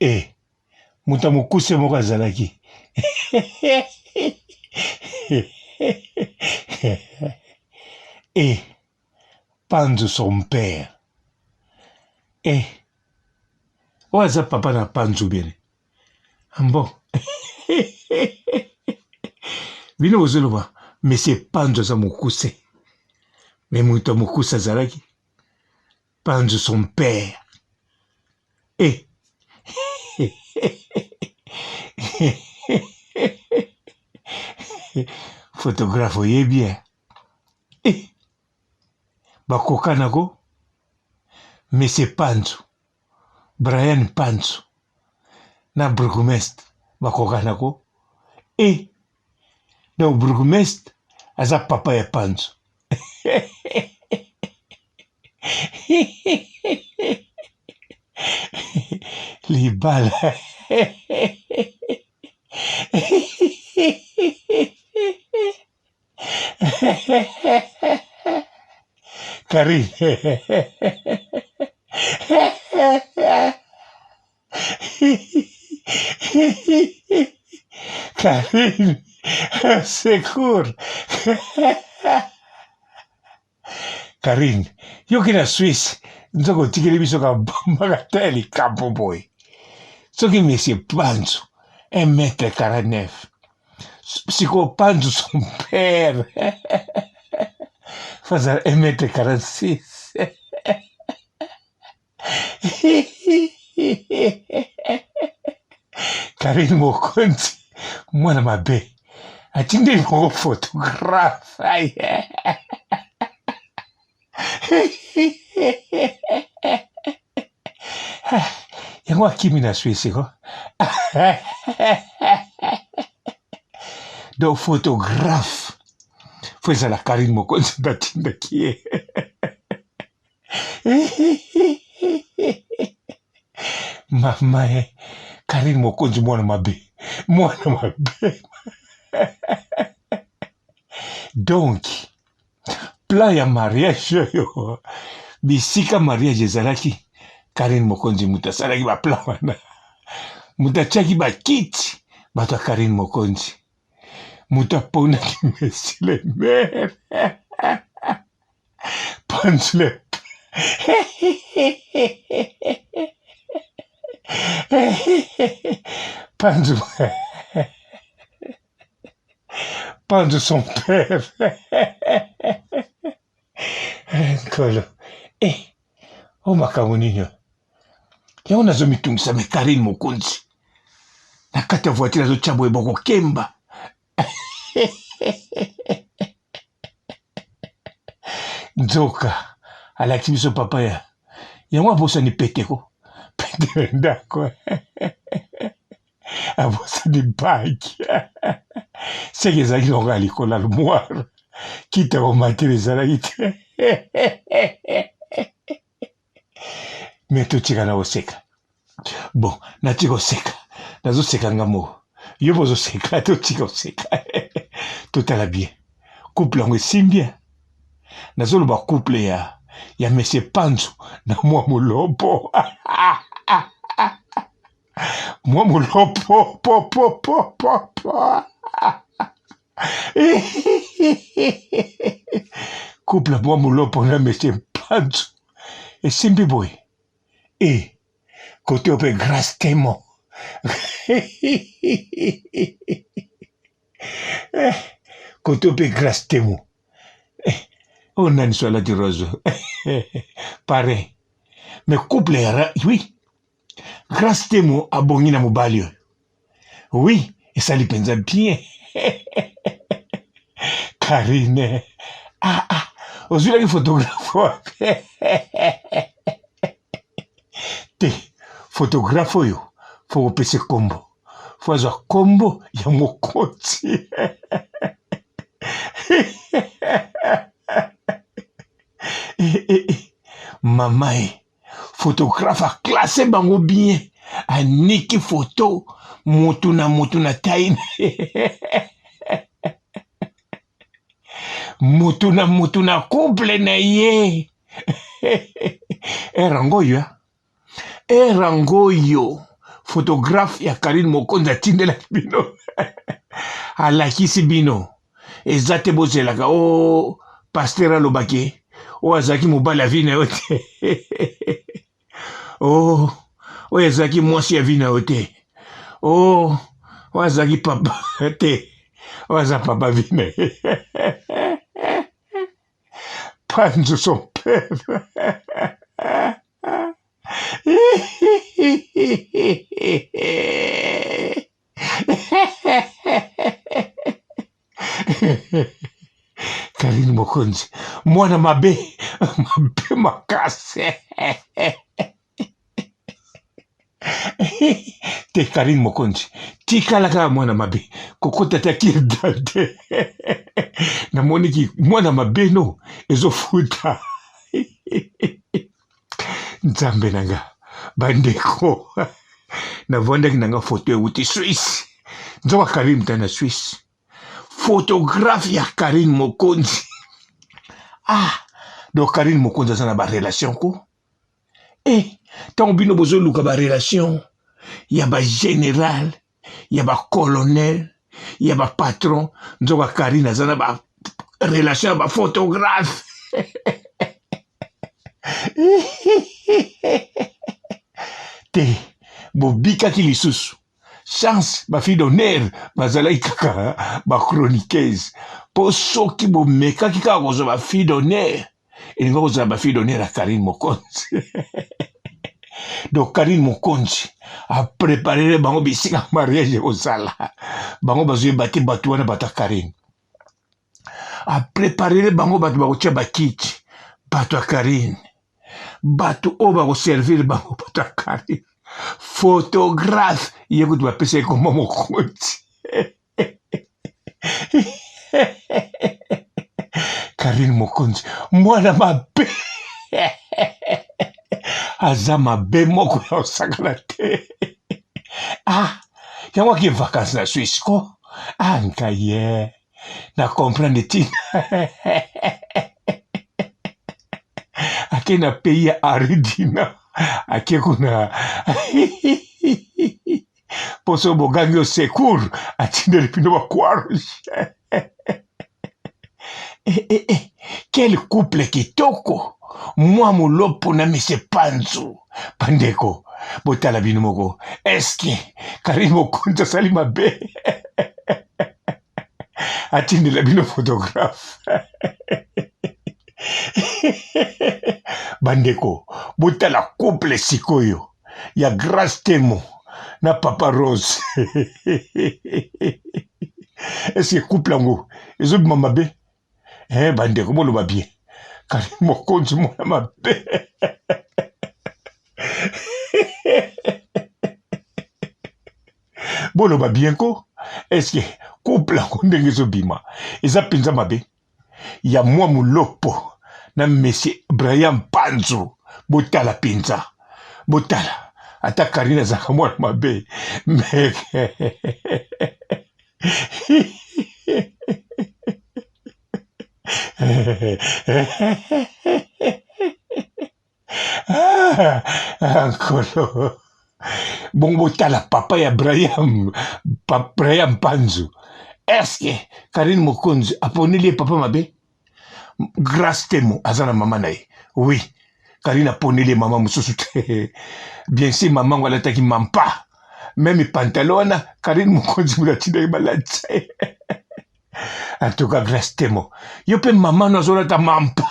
Eh, muta mukuse moko azalaki. Eh, Panzo son père. Eh, oaza papa na Panzo bien. Bon. Bino ozoloba, mais c'est Panzo za mukuse. Mais muta mukuse azalaki. Panzo son père. Eh. Photographe oyebi bien. Eh. Bakoka nako. Mais c'est Panzo. Brian Panzo. Na burgomestre bakoka nako. Eh. Na burgomestre aza papa ya Panzo. Libala. Karine. Karine, secours. Karine, yo ki na Suisse, nzoko tikeli biso ka mbaka likambo boy. Soki monsieur Panzo, 1m49. Siko Panzo son père. Faza 1m46. Karine Mokonzi, mwana mabe. Atinde moko photographe. Yango akimi na Suisse ko. Donc photographe. Faut ezala Karine Mokonzi batindaki ye. Mama Karine Mokonzi mwana mabe. Mwana mabe. Donc plan ya mariage yo. Bisika mariage ezalaki. Karine Mokonzi muta salaki ba plan wana. Muta tiaki ba kiti. Bato ya Karine Mokonzi. Muta ponaki monsieur le maire. Panzo le Panzo son père. Nkolo. O makambo nini yango nazomitungisa me Karine Mokonzi na kati ya voiture azotia boye bokokemba. Nzoka alakisi biso papa ya yango abosani peteko pete ndako abosani baki seke ezalaki longo ya likolo ya lumware kita komatela ezalaki te. Me totika na koseka. Bon, natika koseka nazoseka nga moko yo bozoseka totika koseka. Totala bien couple yango esimbi bien. Nazoloba couple ya monsieur Panzo na mwa molopo. Mwa molopo po. Couple mwa molopo na monsieur Panzo esimbi boye. Côté ope grâce témoin. Côté ope grâce témoin. Oh nani swala di rose. Pareil. Mais couple oui. Grâce témoin abongi na mobali. Oui, et ça lui pensa bien. Karine. Ozula ki photographe. Te photographe oyo fo kopesa kombo. Fo azwa kombo ya Mokonzi. Mama photographe a classé bango bien. Aniki photo mutu na taina. Mutu na couple na ye. Erangoyo photographe ya Karine Mokonzi atindelaki bino alakisi bino eza te bozelaka o paster alobaki oyo azalaki mobali ya vi na yo te oyo azalaki mwasi ya vi na yo te oyo azalaki papa te oyo aza papa vi na ye Panzo son père Karine Mokonzi mwana mabe makasi te Karine Mokonzi tikala kaka mwana mabe kokota te akirda te namoniki mwana mabe no ezofuta nzambe nanga bandeko navandaki nanga foto euti Swisse nzoka Karine mta na Swisse photographe ya Karine Mokonzi donc Karine Mokonzi aza na barelation ko ntango bino bozoluka barelation ya bagénéral ya bacolonel ya bapatron nzoka Karine aza na barelation ya baphotographe te bobikaki lisusu chance bafille d'honneur bazalaki kaka bachroniqueuse mpo soki bomekaki kaka kozwa bafille d'honneur elingi kozala bafille d'honneur ya Karine Mokonzi donc Karine Mokonzi apreparele bango bisika mariage ekozala bango bazoyeba te bato wana bato ya Karine apreparele bango bato bakotia bakiti bato ya Karine bato oyo bakoservir bango bato ya Karine photographe ye kuti bapesa ekoma Mokonzi Karine Mokonzi mwana mabe aza mabe moko ya osakana te yango aki vacances na Swisse ko nkaye na comprendre tina ake na pays ya Aridina ake kuna poso bogangi o secours atindeli pino bakwarouge quel couple kitoko mwa molopo na mise Panzu bandeko botala bino moko eske Karine Mokonzi asali mabe atindela bino photographe bandeko botala couple sikoyo ya Grace Temo na Papa Rose eske couple yango ezobima mabe bandeko boloba bien Karine Mokonzi mwana mabe boloba bien ko eske couple yango ndenge ezobima eza mpenza mabe ya mwa molopo na Monsieur Brian Panzu botala mpenza botala ata Karine azalaka mwana mabe nkolo bongo botala papa ya Brian Panzu eske Karine Mokonzi aponeli ye papa mabe Grace Temo aza na mama na ye oui Karine aponeli ye mama mosusu te bien sûr mama ngo alataki mampa meme pantalon wana Karine Mokonzi mona atindaki balatisa ye en tout cas Grace Temo yo mpe mama no azolata mampa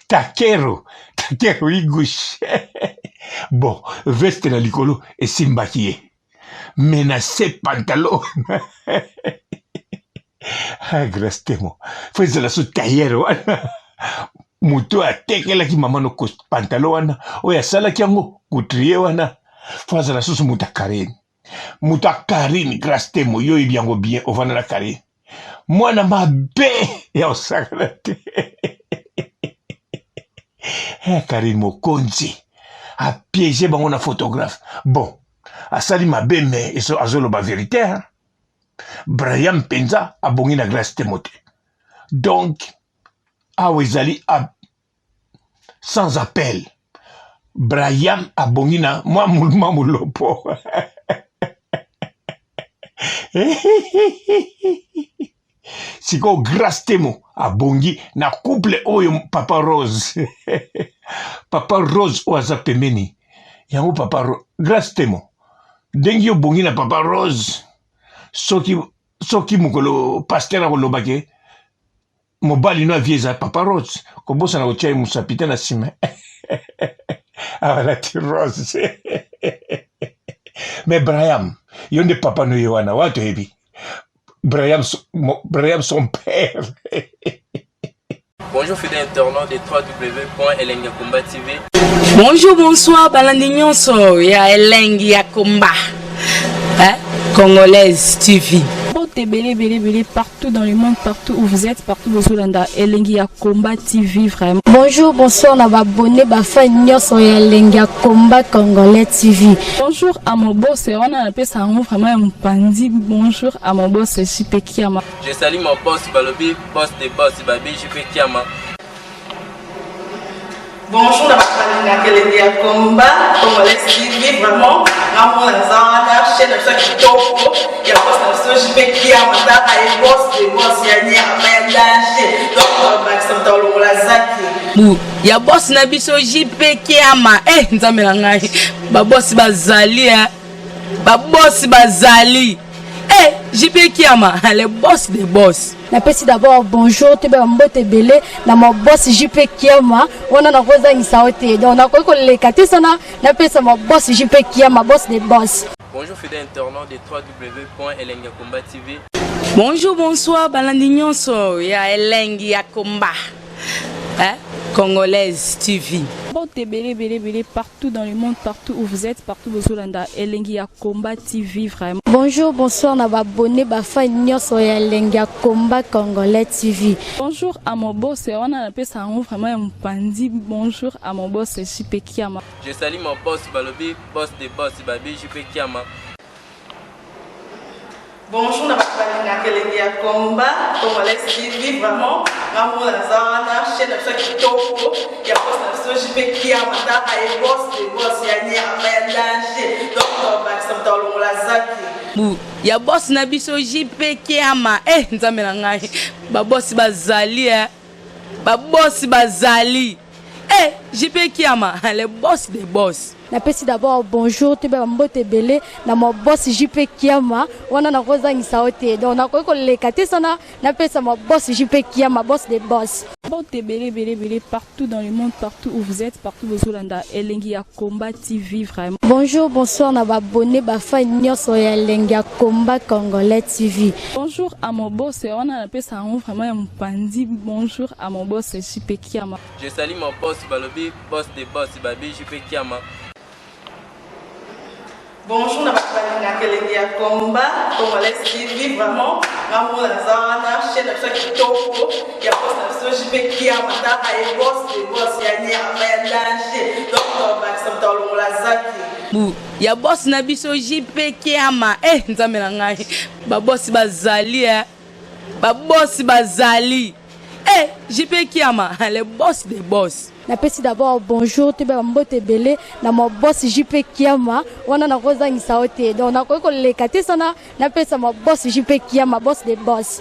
takero igouche bon veste na likolo esimbaki ye me na se pantalon Grace Temo fo ezala so tayere wana moto atekelaki mama no pantalon wana oyo asalaki yango couturier wana fo azala susu moto ya Karine moto ya Karine Grace Temo yo oyebi yango bien ovanda na Karine mwana mabe ya osakana te Karine Mokonzi apiége bango na photographe bon asali mabe me azoloba vérité Brian mpenza abongi na Grace Temo te donc awa ezali sans appel Braham abongina moi mulopo. Siko grâce temo abongi na couple oyo Papa Rose. Papa Rose oaza pemeni. Yango Papa Rose grâce temo. Dengi yo bongi na Papa Rose. Soki mukolo pasteur akolobake mobali no avieza Papa Rose. Kobosa na kotia musapita na sima. Avalati Rose. Mais Braham, yonde papa no yowana wato hebi. Braham son père. Bonjour fidèles internautes de www.elengiakomba TV. Bonjour, bonsoir, balandi nyonso ya Elengi ya Komba. Congolaise TV. Belé partout dans le monde, partout où vous êtes, partout où vous êtes, Elengi ya Komba TV vraiment. Bonjour, bonsoir, on va abonner à fan nyonso ya Elengi ya Komba Congolais TV. Bonjour à mon boss, on a appelé ça vraiment un pandi. Bonjour à mon boss, JP Kiama. Je salue mon boss Balobi, boss des boss Babi, JP Kiama. Bonjour, na Elengi ya Komba Congolais TV vraiment. Ngamona zana chaîne ça kitoko ya boss na JP Kiama ta ay boss des boss ya nya ba danger. Donc ba ça tolo la zaki. Ya boss na biso JP Kiama nzambe na ngai ba boss bazali ba boss bazali JP Kiama le boss des boss. Napesi d'abord bonjour te ba mbote belé na mo boss JP Kiama wana na koza ngisaote donc na ko lekati sana napesa mo boss JP Kiama boss des boss. Bonjour fidèles internautes de www.elengiakomba TV. Bonjour, bonsoir, balandi nyonso ya Elengi ya Komba. Congolaise TV. Belé partout dans le monde, partout où vous êtes, partout où vous êtes, Elengi ya Komba TV vraiment. Bonjour, bonsoir, on va abonner à fan nyonso ya Elengi ya Komba Congolais TV. Bonjour à mon boss, on a appelé ça vraiment un pandi. Bonjour à mon boss, JP Kiama. Je salue mon boss Balobi, boss des boss Babi, JP Kiama. Bonjour, na Elengi ya Komba Congolais TV vraiment. Ngamona zana chaîne ça kitoko ya boss na JP Kiama ta ay boss des boss ya nya ba danger. Donc ba ça tolo la zaki. Ya boss na biso JP Kiama nzambe na ngai ba boss bazali ba boss bazali JP Kiama le boss des boss. Napesi d'abord bonjour te ba mbote belé na mo boss JP Kiama wana na koza ngisaote donc na ko lekati sana napesa mo boss JP Kiama boss des boss. Belé partout dans le monde, partout où vous êtes, partout où vous êtes, Elengi ya Komba TV vraiment. Bonjour, bonsoir, on va abonner à fan nyonso ya Elengi ya Komba Congolais TV. Bonjour à mon boss, on a appelé ça vraiment un pandi. Bonjour à mon boss, JP Kiama. Je salue mon boss Balobi, boss des boss Babi, JP Kiama. Bonjour, na Elengi ya Komba Congolais TV vraiment. Ngamona zana chaîne ça kitoko ya boss na JP Kiama ta ay boss des boss ya nya ba danger. Donc ba ça tolo la zaki. Ya boss na biso JP Kiama nzambe na ngai ba boss bazali ba boss bazali JP Kiama le boss des boss. Napesi d'abord bonjour te ba mbote belé na mo boss JP Kiama wana na koza ngisaote donc na ko lekati sana napesa mo boss JP Kiama boss des boss.